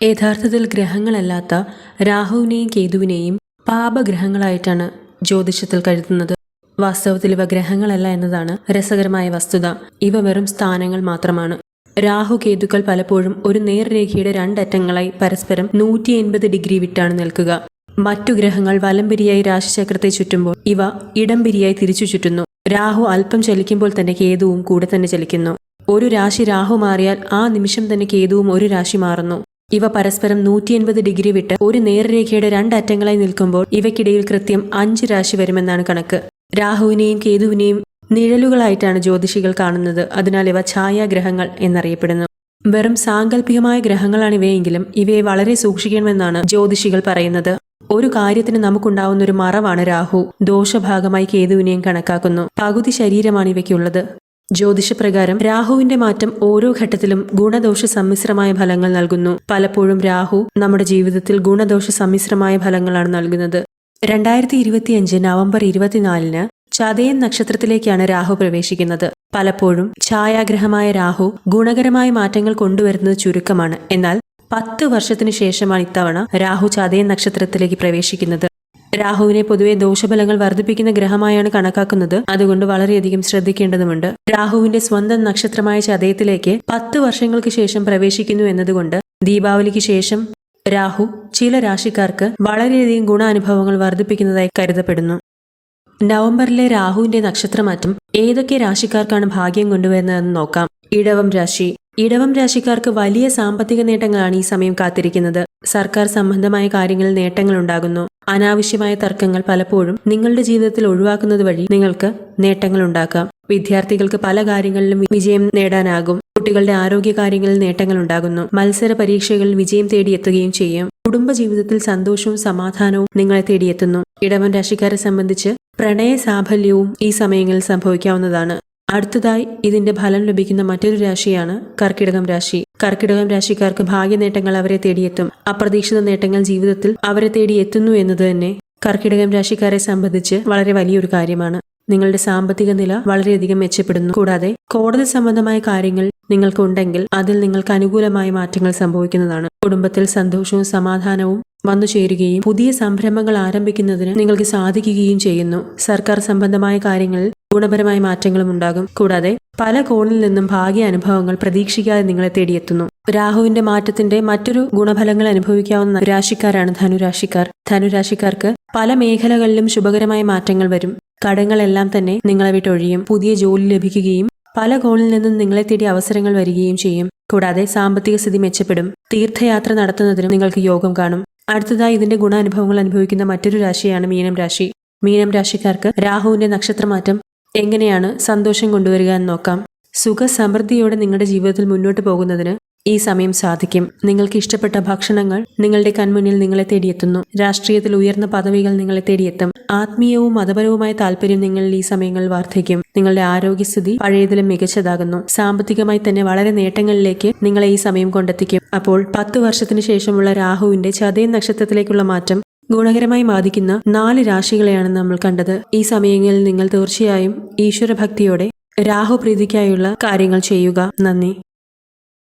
യഥാർത്ഥത്തിൽ ഗ്രഹങ്ങളല്ലാത്ത രാഹുവിനെയും കേതുവിനെയും പാപഗ്രഹങ്ങളായിട്ടാണ് ജ്യോതിഷത്തിൽ കരുതുന്നത്. വാസ്തവത്തിൽ ഇവ ഗ്രഹങ്ങളല്ല എന്നതാണ് രസകരമായ വസ്തുത. ഇവ വെറും സ്ഥാനങ്ങൾ മാത്രമാണ്. രാഹു കേതുക്കൾ പലപ്പോഴും ഒരു നേർരേഖയുടെ രണ്ടറ്റങ്ങളായി പരസ്പരം 180 ഡിഗ്രി വിട്ടാണ് നിൽക്കുക. മറ്റു ഗ്രഹങ്ങൾ വലംപിരിയായി രാശിചക്രത്തെ ചുറ്റുമ്പോൾ ഇവ ഇടംപിരിയായി തിരിച്ചു ചുറ്റുന്നു. രാഹു അല്പം ചലിക്കുമ്പോൾ തന്നെ കേതുവും കൂടെ തന്നെ ചലിക്കുന്നു. ഒരു രാശി രാഹു മാറിയാൽ ആ നിമിഷം തന്നെ കേതുവും ഒരു രാശി മാറുന്നു. ഇവ പരസ്പരം 180 ഡിഗ്രി വിട്ട് ഒരു നേർരേഖയുടെ രണ്ടറ്റങ്ങളായി നിൽക്കുമ്പോൾ ഇവയ്ക്കിടയിൽ കൃത്യം 5 രാശി വരുമെന്നാണ് കണക്ക്. രാഹുവിനെയും കേതുവിനെയും നിഴലുകളായിട്ടാണ് ജ്യോതിഷികൾ കാണുന്നത്. അതിനാൽ ഇവ ഛായാഗ്രഹങ്ങൾ എന്നറിയപ്പെടുന്നു. വെറും സാങ്കല്പികമായ ഗ്രഹങ്ങളാണിവയെങ്കിലും ഇവയെ വളരെ സൂക്ഷിക്കണമെന്നാണ് ജ്യോതിഷികൾ പറയുന്നത്. ഒരു കാര്യത്തിന് നമുക്കുണ്ടാവുന്ന ഒരു മറവാണ് രാഹു. ദോഷഭാഗമായി കേതുവിനെയും കണക്കാക്കുന്നു. പകുതി ശരീരമാണ് ഇവയ്ക്കുള്ളത്. ജ്യോതിഷപ്രകാരം രാഹുവിന്റെ മാറ്റം ഓരോ ഘട്ടത്തിലും ഗുണദോഷ സമ്മിശ്രമായ ഫലങ്ങൾ നൽകുന്നു. പലപ്പോഴും രാഹു നമ്മുടെ ജീവിതത്തിൽ ഗുണദോഷ സമ്മിശ്രമായ ഫലങ്ങളാണ് നൽകുന്നത്. 2025 നവംബർ 24-ന് ചതയൻ നക്ഷത്രത്തിലേക്കാണ് രാഹു പ്രവേശിക്കുന്നത്. പലപ്പോഴും ഛായാഗ്രഹമായ രാഹു ഗുണകരമായ മാറ്റങ്ങൾ കൊണ്ടുവരുന്നത് ചുരുക്കമാണ്. എന്നാൽ 10 വർഷത്തിനു ശേഷമാണ് ഇത്തവണ രാഹു ചതയൻ നക്ഷത്രത്തിലേക്ക് പ്രവേശിക്കുന്നത്. രാഹുവിനെ പൊതുവെ ദോഷഫലങ്ങൾ വർദ്ധിപ്പിക്കുന്ന ഗ്രഹമായാണ് കണക്കാക്കുന്നത്. അതുകൊണ്ട് വളരെയധികം ശ്രദ്ധിക്കേണ്ടതുണ്ട്. രാഹുവിന്റെ സ്വന്തം നക്ഷത്രമായ ചതയത്തിലേക്ക് 10 വർഷങ്ങൾക്ക് ശേഷം പ്രവേശിക്കുന്നു എന്നതുകൊണ്ട് ദീപാവലിക്ക് ശേഷം രാഹു ചില രാശിക്കാർക്ക് വളരെയധികം ഗുണാനുഭവങ്ങൾ വർദ്ധിപ്പിക്കുന്നതായി കരുതപ്പെടുന്നു. നവംബറിലെ രാഹുവിന്റെ നക്ഷത്രമാറ്റം ഏതൊക്കെ രാശിക്കാർക്കാണ് ഭാഗ്യം കൊണ്ടുവരുന്നതെന്ന് നോക്കാം. ഇടവം രാശി. ഇടവം രാശിക്കാർക്ക് വലിയ സാമ്പത്തിക നേട്ടങ്ങളാണ് ഈ സമയം കാത്തിരിക്കുന്നത്. സർക്കാർ സംബന്ധമായ കാര്യങ്ങളിൽ നേട്ടങ്ങൾ ഉണ്ടാകുന്നു. അനാവശ്യമായ തർക്കങ്ങൾ പലപ്പോഴും നിങ്ങളുടെ ജീവിതത്തിൽ ഒഴിവാക്കുന്നത് വഴി നിങ്ങൾക്ക് നേട്ടങ്ങൾ ഉണ്ടാക്കാം. വിദ്യാർത്ഥികൾക്ക് പല കാര്യങ്ങളിലും വിജയം നേടാനാകും. കുട്ടികളുടെ ആരോഗ്യ കാര്യങ്ങളിൽ നേട്ടങ്ങൾ ഉണ്ടാകുന്നു. മത്സര പരീക്ഷകളിൽ വിജയം തേടിയെത്തുകയും ചെയ്യും. കുടുംബജീവിതത്തിൽ സന്തോഷവും സമാധാനവും നിങ്ങളെ തേടിയെത്തുന്നു. ഇടവം രാശിക്കാരെ സംബന്ധിച്ച് പ്രണയ സാഫല്യവും ഈ സമയങ്ങളിൽ സംഭവിക്കാവുന്നതാണ്. അടുത്തതായി ഇതിന്റെ ഫലം ലഭിക്കുന്ന മറ്റൊരു രാശിയാണ് കർക്കിടകം രാശി. കർക്കിടകം രാശിക്കാർക്ക് ഭാഗ്യനേട്ടങ്ങൾ അവരെ തേടിയെത്തും. അപ്രതീക്ഷിത നേട്ടങ്ങൾ ജീവിതത്തിൽ അവരെ തേടിയെത്തുന്നു എന്നത് തന്നെ കർക്കിടകം രാശിക്കാരെ സംബന്ധിച്ച് വളരെ വലിയൊരു കാര്യമാണ്. നിങ്ങളുടെ സാമ്പത്തിക നില വളരെയധികം മെച്ചപ്പെടുന്നു. കൂടാതെ കോടതി സംബന്ധമായ കാര്യങ്ങൾ നിങ്ങൾക്ക് ഉണ്ടെങ്കിൽ അതിൽ നിങ്ങൾക്ക് അനുകൂലമായ മാറ്റങ്ങൾ സംഭവിക്കുന്നതാണ്. കുടുംബത്തിൽ സന്തോഷവും സമാധാനവും വന്നു ചേരുകയും പുതിയ സംരംഭങ്ങൾ ആരംഭിക്കുന്നതിന് നിങ്ങൾക്ക് സാധിക്കുകയും ചെയ്യുന്നു. സർക്കാർ സംബന്ധമായ കാര്യങ്ങളിൽ ഗുണപരമായ മാറ്റങ്ങളും ഉണ്ടാകും. കൂടാതെ പല കോണിൽ നിന്നും ഭാഗ്യ അനുഭവങ്ങൾ പ്രതീക്ഷിക്കാതെ നിങ്ങളെ തേടിയെത്തുന്നു. രാഹുവിന്റെ മാറ്റത്തിന്റെ മറ്റൊരു ഗുണഫലങ്ങൾ അനുഭവിക്കാവുന്ന രാശിക്കാരാണ് ധനുരാശിക്കാർ. ധനുരാശിക്കാർക്ക് പല മേഖലകളിലും ശുഭകരമായ മാറ്റങ്ങൾ വരും. കടങ്ങളെല്ലാം തന്നെ നിങ്ങളെ വിട്ടൊഴിയും. പുതിയ ജോലി ലഭിക്കുകയും പല കോണിൽ നിന്നും നിങ്ങളെ തേടി അവസരങ്ങൾ വരികയും ചെയ്യും. കൂടാതെ സാമ്പത്തിക സ്ഥിതി മെച്ചപ്പെടും. തീർത്ഥയാത്ര നടത്തുന്നതിനും നിങ്ങൾക്ക് യോഗം കാണും. അടുത്തതായി ഇതിന്റെ ഗുണാനുഭവങ്ങൾ അനുഭവിക്കുന്ന മറ്റൊരു രാശിയാണ് മീനം രാശി. മീനം രാശിക്കാർക്ക് രാഹുവിന്റെ നക്ഷത്രമാറ്റം എങ്ങനെയാണ് സന്തോഷം കൊണ്ടുവരിക എന്ന് നോക്കാം. സുഖ സമൃദ്ധിയോടെ നിങ്ങളുടെ ജീവിതത്തിൽ മുന്നോട്ട് പോകുന്നതിന് ഈ സമയം സാധിക്കും. നിങ്ങൾക്ക് ഇഷ്ടപ്പെട്ട ഭക്ഷണങ്ങൾ നിങ്ങളുടെ കൺമുന്നിൽ നിങ്ങളെ തേടിയെത്തുന്നു. രാഷ്ട്രീയത്തിൽ ഉയർന്ന പദവികൾ നിങ്ങളെ തേടിയെത്തും. ആത്മീയവും മതപരവുമായ താല്പര്യം നിങ്ങളിൽ ഈ സമയങ്ങളിൽ വർദ്ധിക്കും. നിങ്ങളുടെ ആരോഗ്യസ്ഥിതി പഴയതിലും മികച്ചതാകുന്നു. സാമ്പത്തികമായി തന്നെ വളരെ നേട്ടങ്ങളിലേക്ക് നിങ്ങളെ ഈ സമയം കൊണ്ടെത്തിക്കും. അപ്പോൾ 10 വർഷത്തിനു ശേഷമുള്ള രാഹുവിന്റെ ചതയൻ നക്ഷത്രത്തിലേക്കുള്ള മാറ്റം ഗുണകരമായി ബാധിക്കുന്ന 4 രാശികളെയാണ് നമ്മൾ കണ്ടത്. ഈ സമയങ്ങളിൽ നിങ്ങൾ തീർച്ചയായും ഈശ്വരഭക്തിയോടെ രാഹു പ്രീതിക്കായുള്ള കാര്യങ്ങൾ ചെയ്യുക. നന്ദി.